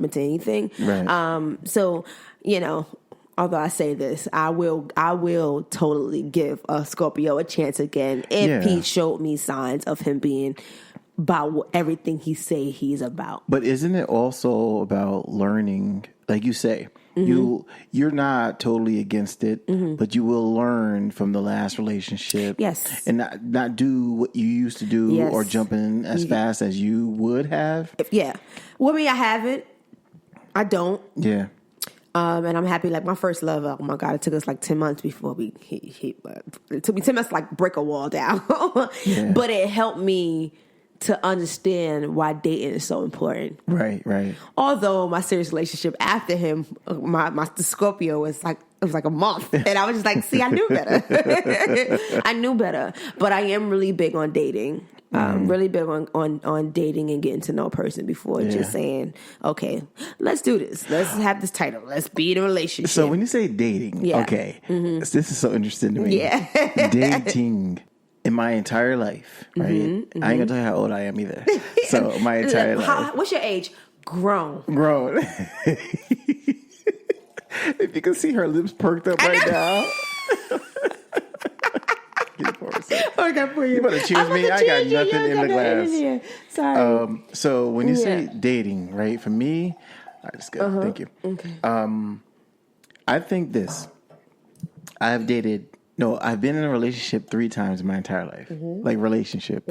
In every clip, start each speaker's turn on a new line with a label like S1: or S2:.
S1: jump into anything.
S2: Right.
S1: So, you know, although I say this, I will totally give a Scorpio a chance again if he showed me signs of him being about everything he say he's about.
S2: But isn't it also about learning, like you say? You're not totally against it, but you will learn from the last relationship.
S1: Yes.
S2: And not do what you used to do or jump in as fast as you would have.
S1: Yeah. Well, I haven't. I don't.
S2: Yeah.
S1: And I'm happy. Like my first love, oh my God, it took us like 10 months before it took me 10 months to like break a wall down. But it helped me to understand why dating is so important.
S2: Right.
S1: Although my serious relationship after him, my Scorpio was like, it was like a month. And I was just like, see, I knew better. I knew better. But I am really big on dating. Really big on dating and getting to know a person before just saying, okay, let's do this. Let's have this title. Let's be in a relationship.
S2: So when you say dating, okay, this is so interesting to me.
S1: Yeah.
S2: Dating. In my entire life, right? I ain't gonna tell you how old I am either. So my entire life.
S1: What's your age? Grown.
S2: If you can see her lips perked up right now.
S1: I got for you.
S2: You better choose me. I got nothing in the glass.
S1: Sorry.
S2: So when you say dating, right? For me, I just good. Thank you.
S1: Okay.
S2: I think this. I've been in a relationship 3 times in my entire life. Like relationship.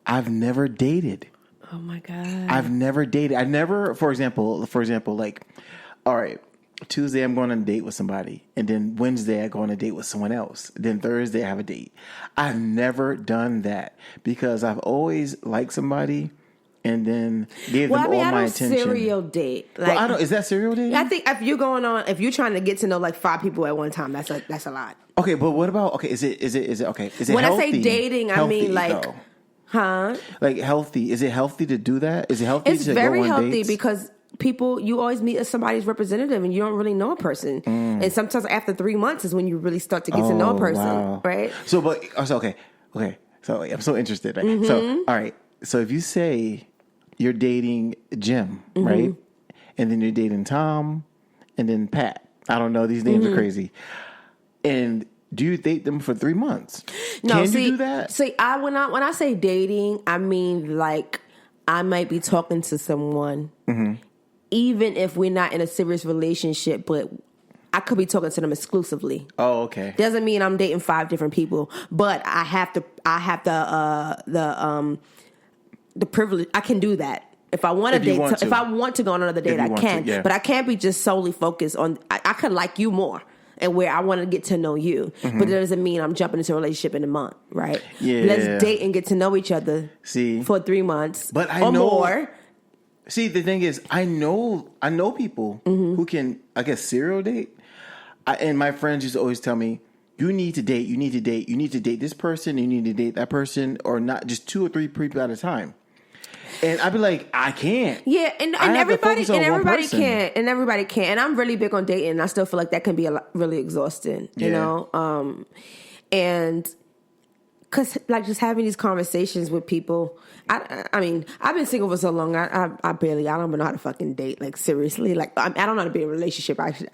S2: I've never dated.
S1: Oh my God.
S2: I've never dated. I never, for example, like, all right, Tuesday I'm going on a date with somebody. And then Wednesday I go on a date with someone else. Then Thursday I have a date. I've never done that because I've always liked somebody and then gave them all my attention.
S1: Serial date. Like,
S2: well, I don't. Is that serial dating?
S1: I think if you're trying to get to know like 5 people at one time, that's a lot.
S2: Okay, but what about Is it okay? Is it
S1: when
S2: healthy?
S1: I say dating, I mean like,
S2: though?
S1: Huh?
S2: Like healthy? Is it healthy to do that? Is it healthy?
S1: It's
S2: to
S1: very
S2: go on
S1: healthy
S2: dates?
S1: because people, you always meet as somebody's representative and you don't really know a person. And sometimes after 3 months is when you really start to get to know a person, right?
S2: So, okay. So I'm so interested. Right? So, all right. So if you say you're dating Jim, right? And then you're dating Tom and then Pat. I don't know. These names are crazy. And do you date them for 3 months?
S1: No,
S2: Can you do that?
S1: See, when I say dating, I mean like I might be talking to someone, even if we're not in a serious relationship, but I could be talking to them exclusively.
S2: Oh, okay.
S1: Doesn't mean I'm dating 5 different people, but I have the privilege. I can do that. If I want to date, if I want to go on another date, I can. But I can't be just solely focused on. I could like you more, and where I want to get to know you. But that doesn't mean I'm jumping into a relationship in a month, right?
S2: Yeah.
S1: Let's date and get to know each other.
S2: See,
S1: for 3 months,
S2: but
S1: or more.
S2: See, the thing is, I know people who can, I guess, serial date. And my friends used to always tell me, you need to date this person, you need to date that person, or not just 2 or 3 people at a time. And I'd be like, I can't.
S1: Yeah, and everybody can, and everybody can. And I'm really big on dating, and I still feel like that can be really exhausting, you know? And because like just having these conversations with people, I mean, I've been single for so long. I don't even know how to fucking date. Like seriously, like I don't know how to be in a relationship. I think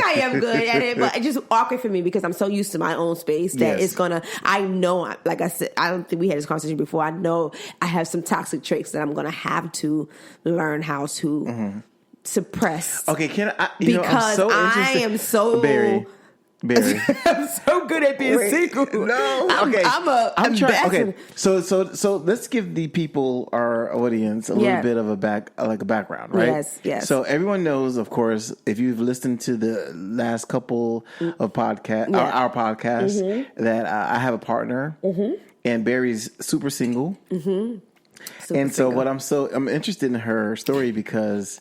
S1: I am good at it, but it's just awkward for me because I'm so used to my own space that it's gonna. I know, like I said, I don't think we had this conversation before. I know I have some toxic traits that I'm gonna have to learn how to suppress.
S2: Okay, can I?
S1: Because I am so.
S2: Barry.
S1: I'm so good at being single.
S2: No, okay. I'm trying. Okay, so let's give the people, our audience, a little bit of a background, right?
S1: Yes.
S2: So everyone knows, of course, if you've listened to the last couple of podcast, our podcast, that I have a partner, and Barry's super single, I'm interested in her story because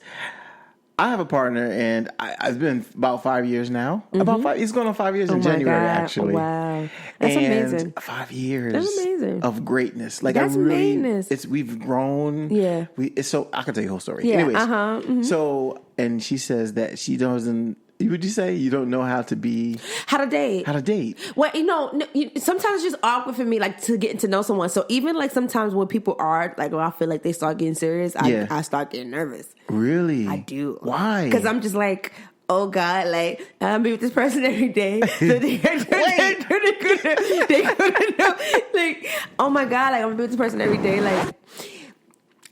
S2: I have a partner, and I've been about 5 years now. He's going on 5 years in January, actually.
S1: Wow, that's amazing.
S2: 5 years.
S1: That's amazing.
S2: Of greatness. Like
S1: that's greatness.
S2: We've grown.
S1: Yeah.
S2: So I can tell you the whole story. Yeah. Anyways, so and she says that she doesn't. Would you say you don't know how to date? How to date?
S1: Well, sometimes it's just awkward for me, like, to get to know someone. So even like sometimes when people are like, I feel like they start getting serious, I start getting nervous.
S2: Really?
S1: I do.
S2: Why?
S1: Because I'm just like, oh God, like I'm with this person every day. So they're gonna know, like, oh my God, like I'm with this person every day, like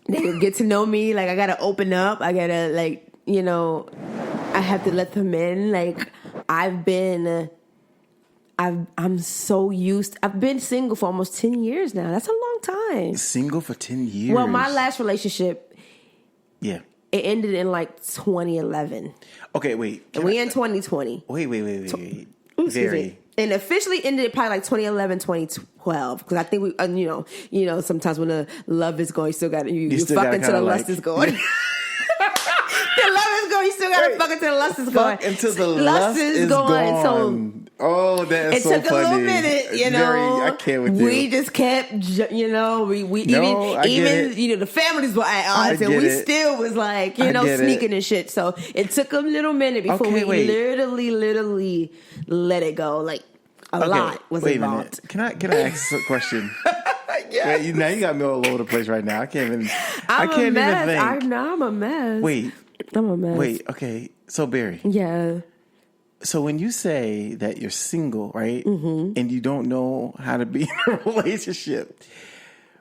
S1: they get to know me, like I gotta open up, I gotta like, I have to let them in. Like I've been single for almost 10 years now. That's a long time.
S2: Single for 10 years?
S1: Well, my last relationship,
S2: it
S1: ended in like 2011.
S2: Okay, wait.
S1: And we in 2020.
S2: Wait.
S1: Very. And officially ended probably like 2011, 2012. Because I think we, sometimes when the love is going, you still got you fuck until the lust is going. The love is going, you still got to fuck until the lust is going.
S2: Fuck until the lust is gone. So, that is so funny.
S1: It took a little minute,
S2: I can't with you.
S1: We just kept, even the families were at odds, and we still was like, sneaking and shit. So it took a little minute before we literally let it go. Like a lot was involved.
S2: Can I ask a question? Yeah. Now you got me all over the place right now. I can't even think.
S1: I'm a mess.
S2: Wait.
S1: I'm a mess.
S2: Wait, okay. So Barry.
S1: Yeah.
S2: So when you say that you're single, right? Mm-hmm. And you don't know how to be in a relationship,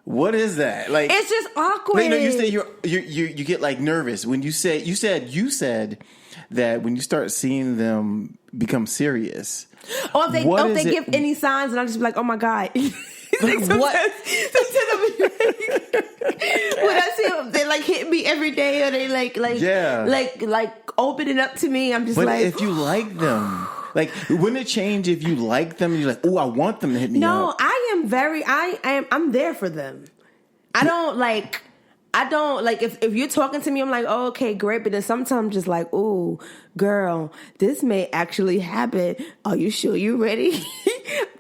S2: what is that? Like,
S1: it's just awkward.
S2: You say you get like nervous when you said that when you start seeing them become serious.
S1: Or if they give any signs, and I'm just like, oh my God. Like, what? When I see them, they like hit me every day, or they like opening up to me. I'm just
S2: but
S1: like,
S2: if you like them, like, wouldn't it change if you like them? And you're like, oh, I want them to hit me.
S1: No,
S2: up.
S1: I'm there for them. I don't like if you're talking to me, I'm like, oh, okay, great. But then sometimes I'm just like, oh, girl, this may actually happen. Are you sure you're ready?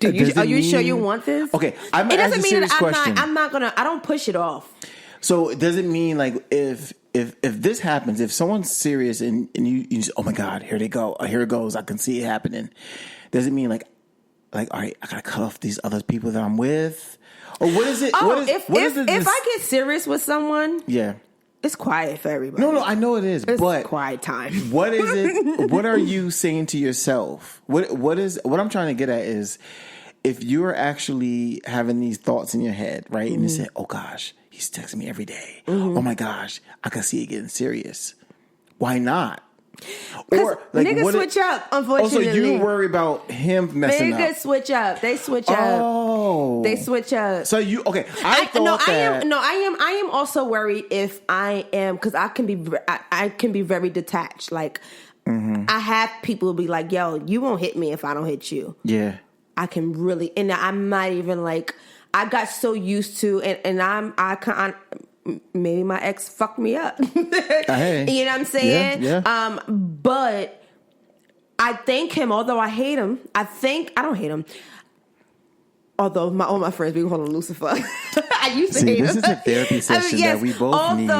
S1: Are you sure you want this?
S2: Okay, it doesn't mean
S1: that I don't push it off.
S2: So does it mean like if this happens, if someone's serious and you say, oh my God, here they go, here it goes, I can see it happening. Does it mean like, all right, I gotta cut off these other people that I'm with? Or what is it?
S1: If I get serious with someone, it's quiet for everybody.
S2: No, I know it is, but
S1: quiet time.
S2: What is it? What are you saying to yourself? What I'm trying to get at is, if you're actually having these thoughts in your head, right, mm-hmm. and you say, "Oh gosh, he's texting me every day. Mm-hmm. Oh my gosh, I can see it getting serious." Why not?
S1: Or like, niggas switch up, unfortunately.
S2: Also, you worry about him messing up.
S1: Niggas switch up. They switch up.
S2: Oh.
S1: They switch up.
S2: So
S1: I am also worried if I am, because I can be very detached. Like, mm-hmm. I have people be like, yo, you won't hit me if I don't hit you.
S2: Yeah.
S1: I can really, and I'm not even like, I got so used to, and maybe my ex fucked me up.
S2: Hey.
S1: You know what I'm saying?
S2: Yeah.
S1: But I thank him, although I hate him. I don't hate him. Although all my friends be calling him Lucifer. I used to hate him.
S2: This is a therapy session that we both need.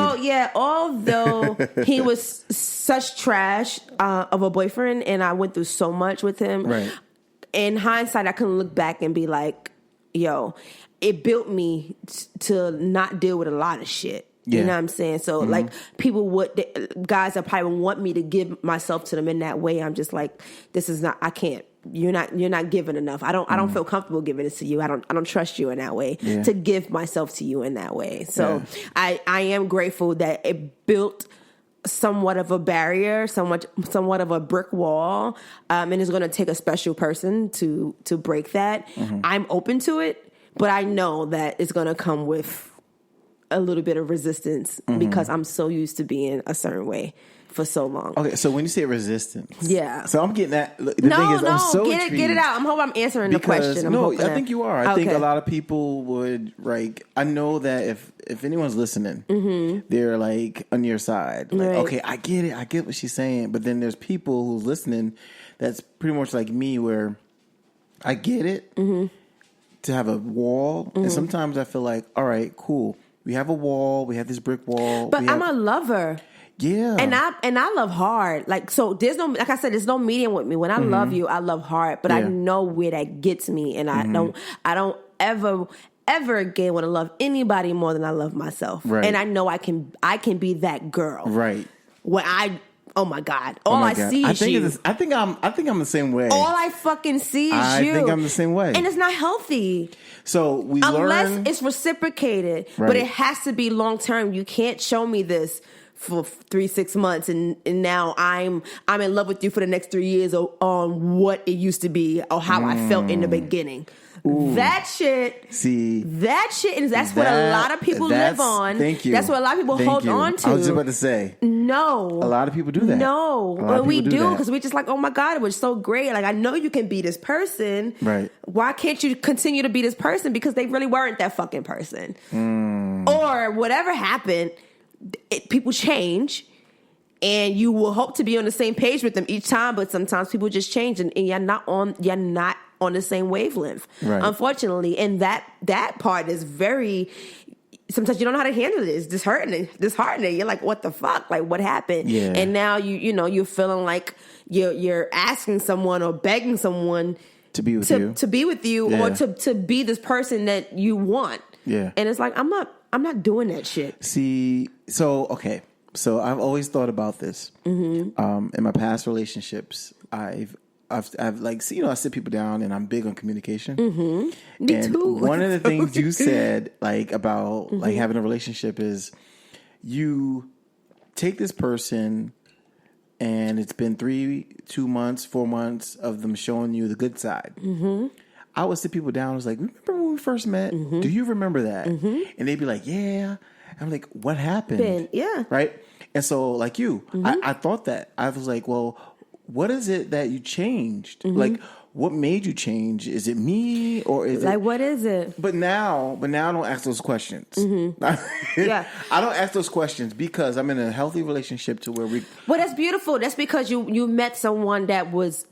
S1: Although he was such trash of a boyfriend, and I went through so much with him.
S2: Right.
S1: In hindsight, I can look back and be like, yo, it built me to not deal with a lot of shit. Yeah. You know what I'm saying? So, mm-hmm. like, guys that probably want me to give myself to them in that way, I'm just like, this is not, I can't. You're not giving enough. I don't feel comfortable giving it to you. I don't trust you in that way to give myself to you in that way. So I am grateful that it built somewhat of a barrier, somewhat of a brick wall, and it's going to take a special person to break that. Mm-hmm. I'm open to it, but I know that it's going to come with a little bit of resistance because I'm so used to being a certain way for so long.
S2: Okay, so when you say resistance,
S1: yeah.
S2: So I'm getting that. The thing is, I'm so intrigued.
S1: Get it out. I'm hoping I'm answering the question.
S2: I think you are. I think a lot of people would like. I know that if anyone's listening, mm-hmm. they're like on your side. Like, okay, I get it. I get what she's saying. But then there's people who's listening that's pretty much like me, where I get it mm-hmm. to have a wall, mm-hmm. and sometimes I feel like, all right, cool. We have a wall. We have this brick wall.
S1: But I'm a lover.
S2: Yeah.
S1: And I love hard. Like, so there's no, like I said, there's no medium with me. When I love you, I love hard, but I know where that gets me. And I don't ever again want to love anybody more than I love myself.
S2: Right.
S1: And I know I can be that girl.
S2: Right.
S1: When oh my God. All I see is you.
S2: I think I'm the same way.
S1: All I fucking see is you.
S2: I think I'm the same way.
S1: And it's not healthy.
S2: So
S1: unless it's reciprocated, but it has to be long term. You can't show me this for 3-6 months and now I'm in love with you for the next 3 years on what it used to be or how I felt in the beginning. Ooh. That shit, and that's what a lot of people live on.
S2: Thank you.
S1: That's what a lot of people hold on to.
S2: I was just about to say.
S1: No.
S2: A lot of people do that.
S1: No. Well, we do because we're just like, oh my God, it was so great. Like, I know you can be this person.
S2: Right.
S1: Why can't you continue to be this person? Because they really weren't that fucking person. Or whatever happened, people change. And you will hope to be on the same page with them each time, but sometimes people just change, and you're not on the same wavelength, unfortunately. And that part is very. Sometimes you don't know how to handle it. It's disheartening. You're like, what the fuck? Like, what happened?
S2: Yeah.
S1: And now you're feeling like you're asking someone or begging someone
S2: to be with you,
S1: or to be this person that you want.
S2: Yeah.
S1: And it's like, I'm not doing that shit.
S2: See, so okay. So I've always thought about this. In my past relationships, I've like, you know, I sit people down and I'm big on communication.
S1: Me
S2: and
S1: too.
S2: One of the things you said, like, about like having a relationship is you take this person and it's been 2 months, 4 months of them showing you the good side. I would sit people down and was like, remember when we first met? Do you remember that? And they'd be like, yeah. I'm like, what happened?
S1: Yeah.
S2: Right? And so, like you, I thought that. I was like, well, what is it that you changed? Like, what made you change? Is it me or is
S1: like, what is it?
S2: But now I don't ask those questions. Yeah. I don't ask those questions because I'm in a healthy relationship to where we...
S1: Well, that's beautiful. That's because you met someone that was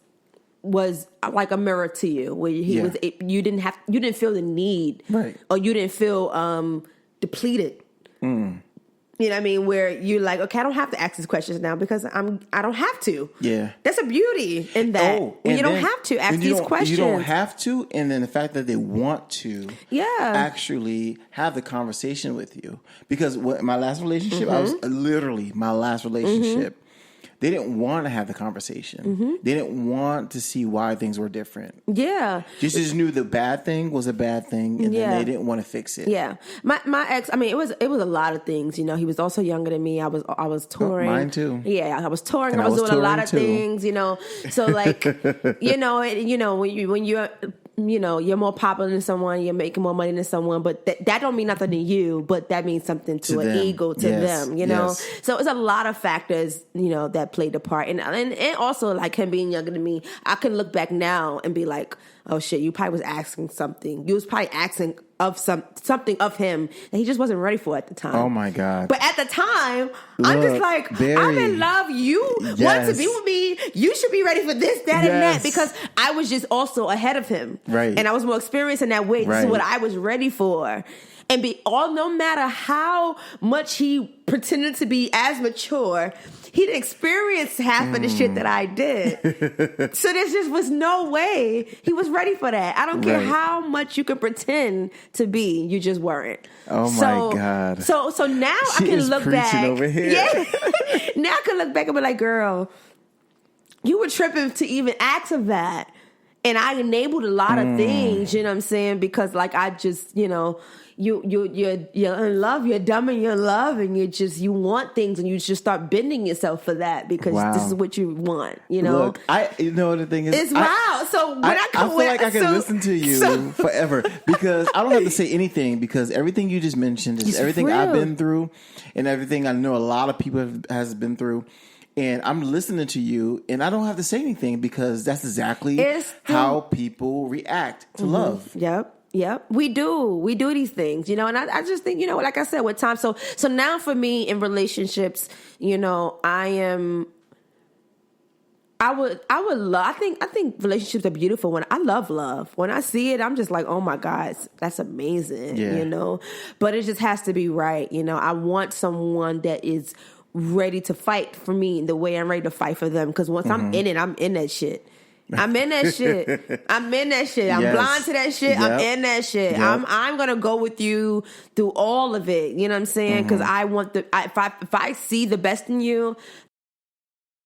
S1: like a mirror to you, where you didn't feel the need,
S2: right?
S1: Or you didn't feel depleted. You know what I mean? Where you're like, okay, I don't have to ask these questions now because I don't have to.
S2: Yeah.
S1: That's a beauty in that. When you don't have to ask these questions.
S2: You don't have to, and then the fact that they want to actually have the conversation with you. Because my last relationship, I was literally my last relationship. They didn't want to have the conversation. They didn't want to see why things were different. Yeah. Just knew the bad thing was a bad thing, and then they didn't want to fix it.
S1: Yeah. My ex, I mean, it was a lot of things. You know, he was also younger than me. I was touring.
S2: Oh, mine too.
S1: Yeah, I was touring. And I was doing a lot of things. You know, so like, when you're more popular than someone, you're making more money than someone, but that don't mean nothing to you, but that means something to an ego to them, you know? Yes. So it's a lot of factors, you know, that played a part. And also, like, him being younger than me, I can look back now and be like, oh shit, you probably was asking something. You was probably asking of something of him that he just wasn't ready for at the time.
S2: Oh my God.
S1: But at the time, I'm just like, I'm in love. You want to be with me. You should be ready for this, that, and that. Because I was just also ahead of him. Right. And I was more experienced in that way. This is what I was ready for. And no matter how much he pretended to be as mature, he'd experienced half of the shit that I did. So there just was no way he was ready for that. I don't care how much you can pretend to be, you just weren't.
S2: Oh my God.
S1: So now I can look back.
S2: Over here.
S1: Yeah. Now I can look back and be like, girl, you were tripping to even ask of that. And I enabled a lot of things, you know what I'm saying? Because like I just, you know, you're in love, you're dumb and you're in love, and you want things, and you just start bending yourself for that because this is what you want, you know.
S2: Look, you know the thing is,
S1: it's wild. So when I
S2: feel like I can listen to you forever because I don't have to say anything because everything you just mentioned is everything I've been through and everything I know a lot of people has been through. And I'm listening to you, and I don't have to say anything because that's exactly how people react to love.
S1: Yep. We do these things, you know, and I just think, you know, like I said, with time. So now for me in relationships, you know, I would love, I think relationships are beautiful when I love. When I see it, I'm just like, oh my God, that's amazing, you know, but it just has to be right. You know, I want someone that is ready to fight for me the way I'm ready to fight for them. Because once I'm in it, I'm in that shit. I'm in that shit. I'm in that shit. I'm blind to that shit. Yep. I'm in that shit. Yep. I'm gonna go with you through all of it. You know what I'm saying? Because I want if I see the best in you,